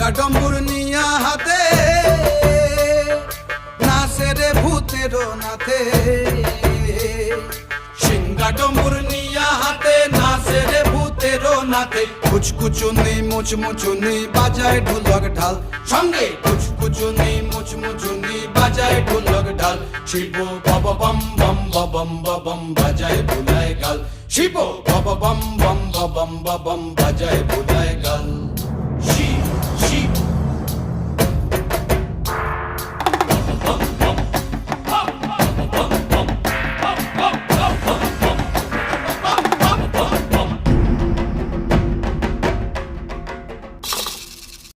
সিঙ্গা ডম্বুর নিয়া হাতে নাচে রে ভূতের নাথে সিঙ্গা ডম্বুর নিয়া হাতে নাচে রে ভূতের নাথে কুচকুচুনি মুচমুচুনি বাজায় ঢোলক ঢাল সঙ্গে কুচকুচুনি মুচমুচুনি বাজায় ঢোলক ঢাল শিব বাবা বম বম বম বম বাজায় বুলায় গাল শিব বাবা বম বম বম বম বাজায় বুলায় গাল শিব